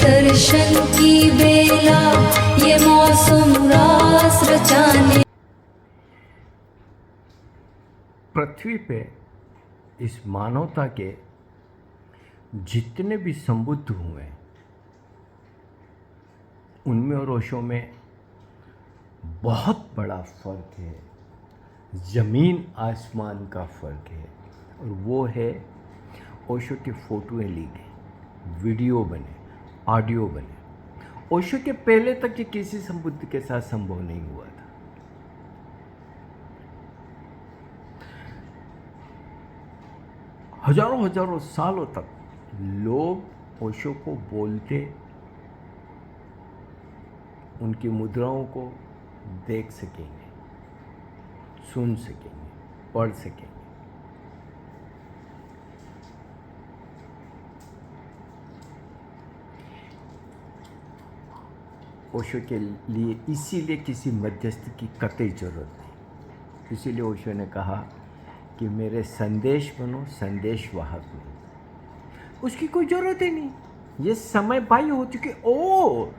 दर्शन की बेला ये मौसम रास रचाने। पृथ्वी पे इस मानवता के जितने भी संबुद्ध हुए उनमें और ओशो में बहुत बड़ा फर्क है, ज़मीन आसमान का फर्क है। और वो है ओशो की फ़ोटोएँ ली गई, वीडियो बने, ऑडियो बने। ओशो के पहले तक ये किसी संबुद्ध के साथ संभव नहीं हुआ था। हजारों हजारों सालों तक लोग ओशो को बोलते, उनकी मुद्राओं को देख सकेंगे, सुन सकेंगे, पढ़ सकेंगे। ओशो के लिए इसीलिए किसी मध्यस्थ की कतई जरूरत नहीं। इसीलिए ओशो ने कहा कि मेरे संदेश बनो, संदेश वाहक बनो। उसकी कोई जरूरत ही नहीं, ये समय बाह्य हो चुकी। और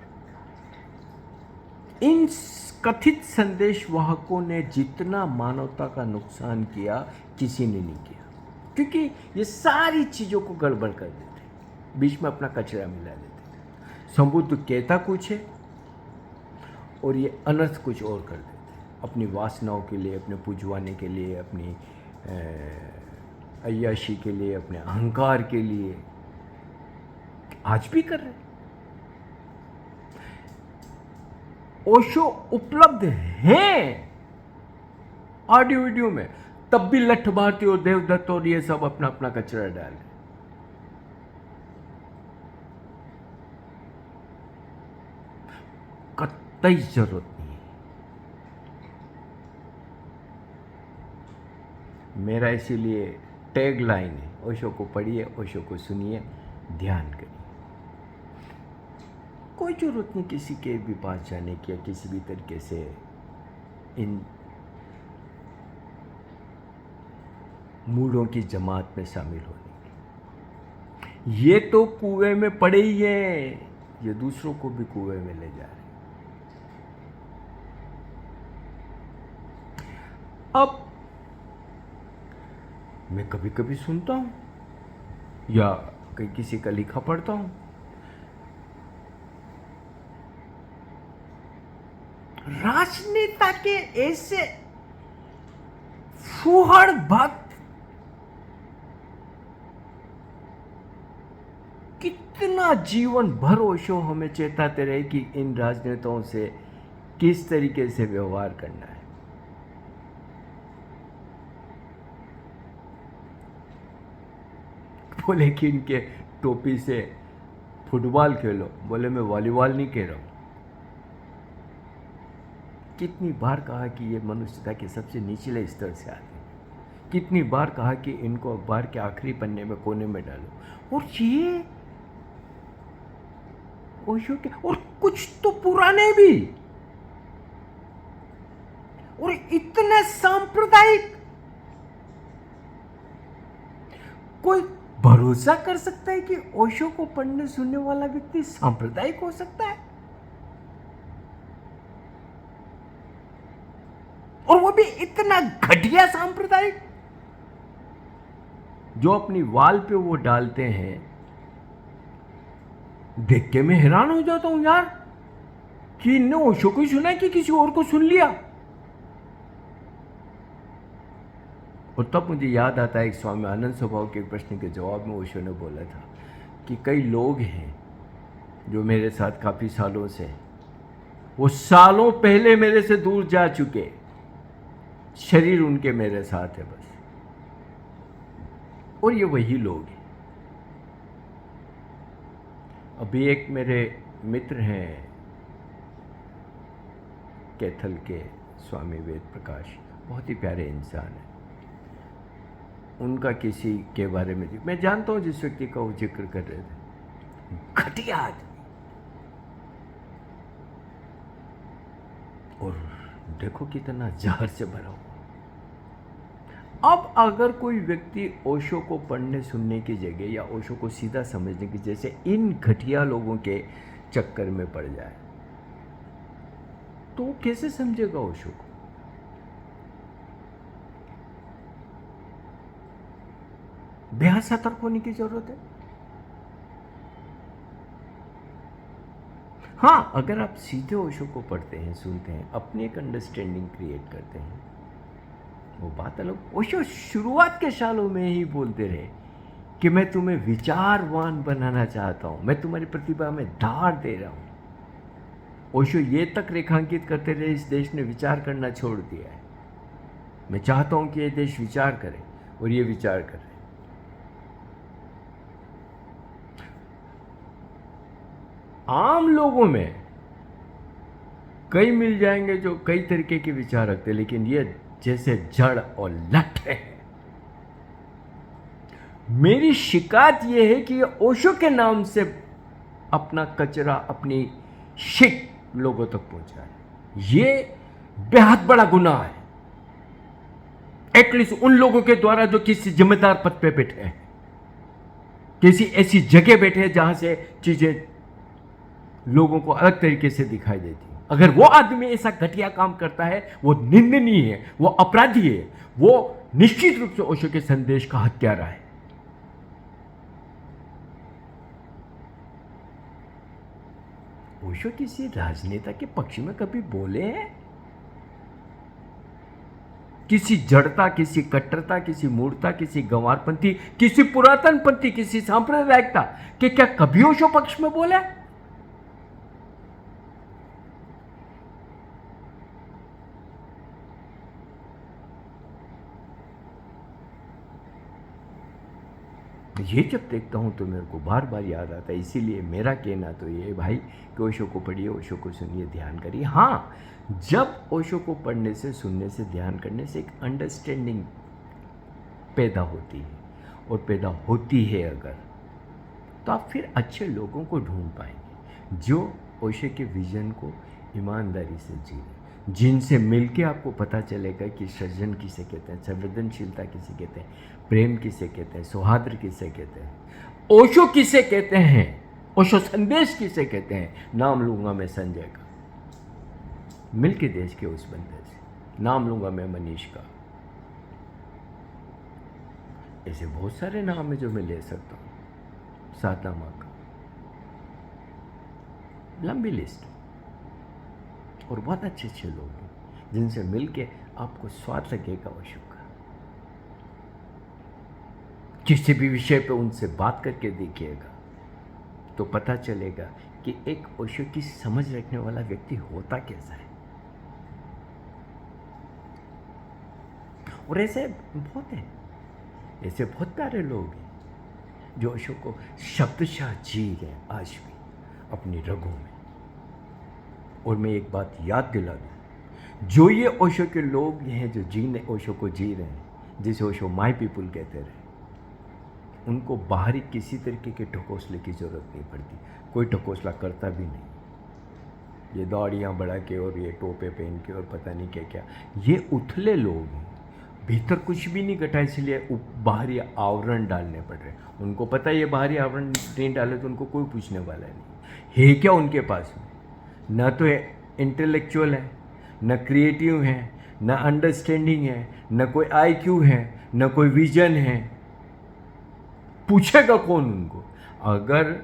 इन कथित संदेश वाहकों ने जितना मानवता का नुकसान किया किसी ने नहीं किया, क्योंकि ये सारी चीज़ों को गड़बड़ कर देते, बीच में अपना कचरा मिला देते। संबुद्ध कहता कुछ है और ये अनर्थ कुछ और कर देते, अपनी वासनाओं के लिए, अपने पुजवाने के लिए, अपनी अय्याशी के लिए, अपने अहंकार के लिए। आज भी कर रहे। ओशो उपलब्ध हैं ऑडियो वीडियो में, तब भी लठ भारती और देवदत्त और ये सब अपना अपना कचरा डाल। कतई जरूरत नहीं है। मेरा इसीलिए टैग लाइन है, ओशो को पढ़िए, ओशो को सुनिए, ध्यान करिए। कोई जरूरत नहीं किसी के भी पास जाने की या किसी भी तरीके से इन मूढ़ों की जमात में शामिल होने की। ये तो कुएं में पड़े ही हैं, ये दूसरों को भी कुएं में ले जा रहे हैं। अब मैं कभी कभी सुनता हूं या कहीं किसी का लिखा पढ़ता हूं, राजनेता के ऐसे फूहड़ भक्त कितना जीवन भर ओशो हमें चेताते रहे कि इन राजनेताओं से किस तरीके से व्यवहार करना है। बोले कि इनके टोपी से फुटबॉल खेलो, बोले मैं वॉलीबॉल नहीं खेल रहा हूं। कितनी बार कहा कि ये मनुष्यता के सबसे निचले स्तर से आते हैं, कितनी बार कहा कि इनको अखबार के आखिरी पन्ने में कोने में डालो। और ये ओशो के और कुछ तो पुराने भी, और इतने सांप्रदायिक। कोई भरोसा कर सकता है कि ओशो को पढ़ने सुनने वाला व्यक्ति सांप्रदायिक हो सकता है? और वो भी इतना घटिया सांप्रदायिक, जो अपनी वाल पे वो डालते हैं। देख के मैं हैरान हो जाता हूं यार, कि इनने ओशो को ही सुना कि किसी और को सुन लिया। और तब मुझे याद आता है एक स्वामी आनंद स्वभाव के प्रश्न के जवाब में ओशो ने बोला था कि कई लोग हैं जो मेरे साथ काफी सालों से, वो सालों पहले मेरे से दूर जा चुके, शरीर उनके मेरे साथ है बस। और ये वही लोग हैं। अभी एक मेरे मित्र हैं कैथल के स्वामी वेद प्रकाश, बहुत ही प्यारे इंसान हैं। उनका किसी के बारे में मैं जानता हूं, जिस व्यक्ति का वो जिक्र कर रहे थे, घटिया आदमी। और देखो कितना जहर से भरा हुआ। अब अगर कोई व्यक्ति ओशो को पढ़ने सुनने की जगह या ओशो को सीधा समझने की जैसे इन घटिया लोगों के चक्कर में पड़ जाए तो वो कैसे समझेगा ओशो को? बेहद सतर्क होने की जरूरत है। हाँ, अगर आप सीधे ओशो को पढ़ते हैं, सुनते हैं, अपनी एक अंडरस्टैंडिंग क्रिएट करते हैं, वो बात अलग। ओशो शुरुआत के सालों में ही बोलते रहे कि मैं तुम्हें विचारवान बनाना चाहता हूं, मैं तुम्हारी प्रतिभा में धार दे रहा हूं। ओशो ये तक रेखांकित करते रहे इस देश ने विचार करना छोड़ दिया है, मैं चाहता हूं कि ये देश विचार करे, और ये विचार करे। आम लोगों में कई मिल जाएंगे जो कई तरीके के विचार रखते, लेकिन ये जैसे जड़ और लट है। मेरी शिकायत यह है कि ये ओशो के नाम से अपना कचरा, अपनी शिट लोगों तक पहुंचा है। ये बेहद बड़ा गुनाह है, एटलीस्ट उन लोगों के द्वारा जो किसी जिम्मेदार पद पे बैठे हैं, किसी ऐसी जगह बैठे हैं जहां से चीजें लोगों को अलग तरीके से दिखाई देती है। अगर वो आदमी ऐसा घटिया काम करता है, वो निंदनीय है, वो अपराधी है, वो निश्चित रूप से ओशो के संदेश का हत्यारा है। ओशो किसी राजनेता के पक्ष में कभी बोले हैं? किसी जड़ता, किसी कट्टरता, किसी मूर्खता, किसी गंवारपंथी, किसी पुरातनपंथी, किसी सांप्रदायिकता के क्या कभी ओशो पक्ष में बोले? ये जब देखता हूँ तो मेरे को बार बार याद आता है। इसीलिए मेरा कहना तो ये है भाई कि ओशो को पढ़िए, ओशो को सुनिए, ध्यान करिए। हाँ, जब ओशो को पढ़ने से, सुनने से, ध्यान करने से एक अंडरस्टैंडिंग पैदा होती है, और पैदा होती है अगर, तो आप फिर अच्छे लोगों को ढूंढ पाएंगे जो ओशो के विजन को ईमानदारी से जिए, जिनसे मिलके आपको पता चलेगा कि सृजन किसे कहते हैं, संवेदनशीलता किसे कहते हैं, प्रेम किसे कहते हैं, सौहार्द किसे कहते हैं, ओशो किसे कहते हैं, ओशो संदेश किसे कहते हैं। नाम लूंगा मैं संजय का, मिलके देश के उस बंदे से। नाम लूंगा मैं मनीष का। ऐसे बहुत सारे नाम है जो मैं ले सकता हूं, साधना माँ का, लंबी लिस्ट। और बहुत अच्छे अच्छे लोग हैं जिनसे मिलके आपको स्वाद लगेगा ओशो का। किसी भी विषय पे उनसे बात करके देखिएगा तो पता चलेगा कि एक ओशो की समझ रखने वाला व्यक्ति होता कैसा है। और ऐसे बहुत हैं, ऐसे बहुत प्यारे लोग हैं जो ओशो को शब्दशः जी रहे हैं आज भी अपनी रगों में। और मैं एक बात याद दिला दूं, जो ये ओशो के लोग हैं जो ओशो को जी रहे हैं, जिसे ओशो माय पीपुल कहते रहे, उनको बाहरी किसी तरीके के ढकोसले की जरूरत नहीं पड़ती। कोई ढकोसला करता भी नहीं। ये दाढ़ियाँ बढ़ा के और ये टोपे पहन के और पता नहीं क्या क्या, ये उथले लोग हैं, भीतर कुछ भी नहीं घटा, इसलिए बाहरी आवरण डालने पड़ रहे हैं। उनको पता है ये बाहरी आवरण नहीं डाले तो उनको कोई पूछने वाला नहीं है। क्या उनके पास में न तो इंटेलेक्चुअल है, न क्रिएटिव है, न अंडरस्टैंडिंग है, न कोई IQ है, न कोई विजन है। पूछेगा कौन उनको? अगर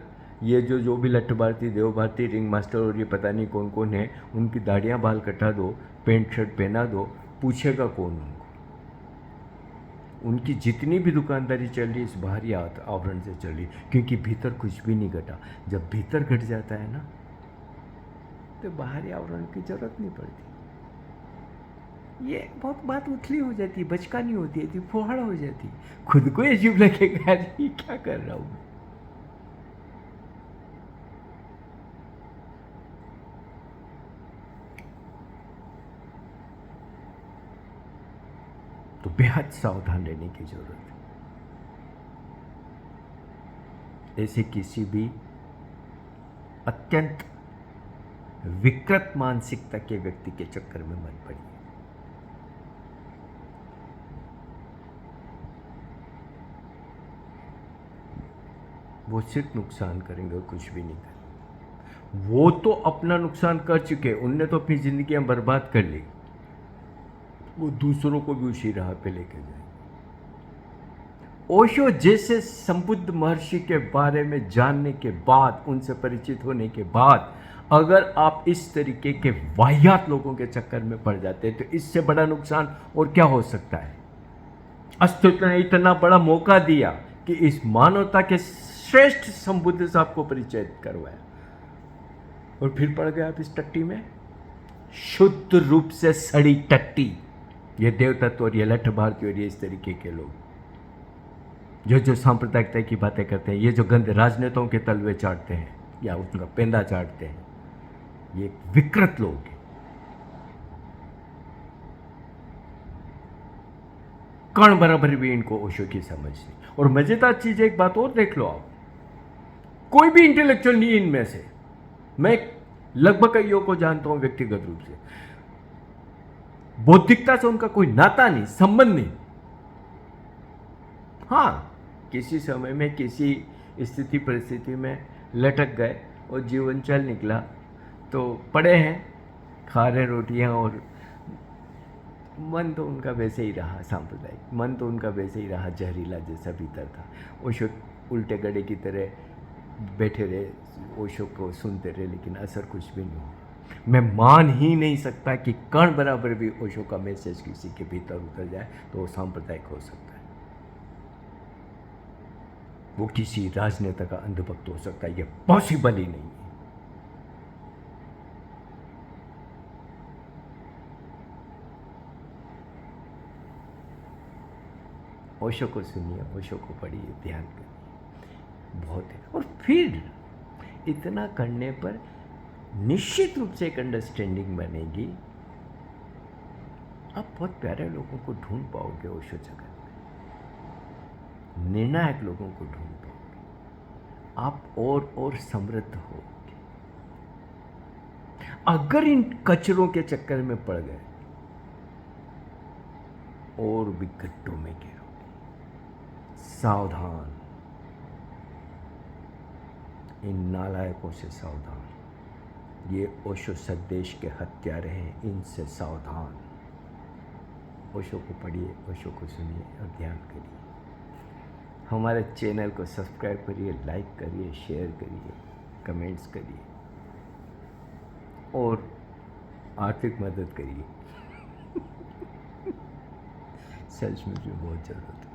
ये जो भी लट्ठ भारती, देव भारती, रिंग मास्टर और ये पता नहीं कौन कौन है, उनकी दाढ़ियाँ बाल कटा दो, पेंट शर्ट पहना दो, पूछेगा कौन उनको? उनकी जितनी भी दुकानदारी चल रही है इस बाहरी आवरण से चल रही, क्योंकि भीतर कुछ भी नहीं घटा। जब भीतर घट जाता है ना तो बाहरी आवरण की जरूरत नहीं पड़ती। ये बहुत बात उथली हो जाती है, बचकानी होती है, फुहाड़ हो जाती है, खुद को अजीब लगेगा ये क्या कर रहा हूं मैं। तो बेहद सावधान रहने की जरूरत है। ऐसे किसी भी अत्यंत विकृत मानसिकता के व्यक्ति के चक्कर में मत पड़िए। वो सिर्फ नुकसान करेंगे और कुछ भी नहीं करेंगे। वो तो अपना नुकसान कर चुके, उनने तो अपनी ज़िंदगियां बर्बाद कर ली, वो दूसरों को भी उसी राह पे लेके जाएंगे। ओशो जैसे संबुद्ध महर्षि के बारे में जानने के बाद, उनसे परिचित होने के बाद, अगर आप इस तरीके के वाहियात लोगों के चक्कर में पड़ जाते हैं तो इससे बड़ा नुकसान और क्या हो सकता है। अस्तित्व ने इतना बड़ा मौका दिया कि इस मानवता के श्रेष्ठ संबुद्ध से आपको परिचय करवाया, और फिर पड़ गया आप इस टट्टी में, शुद्ध रूप से सड़ी टट्टी। ये देव तत्व और ये लठ भारती और ये इस तरीके के लोग जो सांप्रदायिकता की बातें करते हैं, ये जो गंदे राजनेताओं के तलवे चाटते हैं या उनका पेंदा चाटते हैं, ये विकृत लोग हैं। कण बराबर भी इनको ओशो की समझ नहीं। और मजेदार चीज एक बात और देख लो आप, कोई भी इंटेलेक्चुअल नहीं इनमें से, मैं लगभग कईयों को जानता हूं व्यक्तिगत रूप से, बौद्धिकता से उनका कोई नाता नहीं, संबंध नहीं। हाँ, किसी समय में किसी स्थिति परिस्थिति में लटक गए और जीवन चल निकला तो पड़े हैं, खा रहे रोटियां, और मन तो उनका वैसे ही रहा सांप्रदायिक, मन तो उनका वैसे ही रहा जहरीला जैसा भीतर था। ओशो उल्टे गड़े की तरह बैठे रहे, ओशो को सुनते रहे, लेकिन असर कुछ भी नहीं हुआ। मैं मान ही नहीं सकता कि कण बराबर भी ओशो का मैसेज किसी के भीतर उतर जाए तो वो सांप्रदायिक हो सकता है, वो किसी राजनेता का अंधभक्त हो सकता है। ये पॉसिबल ही नहीं है। ओशो को सुनिए, ओशो को पढ़िए, ध्यान करिए, बहुत है। और फिर इतना करने पर निश्चित रूप से एक अंडरस्टैंडिंग बनेगी। आप बहुत प्यारे लोगों को ढूंढ पाओगे ओशो जगत में, निर्णायक लोगों को ढूंढ पाओगे, आप और समृद्ध होगे। अगर इन कचरों के चक्कर में पड़ गए और भी गड्ढों में गिरोगे। सावधान, इन नालायकों से सावधान। ये ओशो सदेश के हत्यारे हैं, इनसे सावधान। ओशो को पढ़िए, ओशो को सुनिए और ध्यान करिए। हमारे चैनल को सब्सक्राइब करिए, लाइक करिए, शेयर करिए, कमेंट्स करिए और आर्थिक मदद करिए। सच में भी बहुत ज़रूरत है।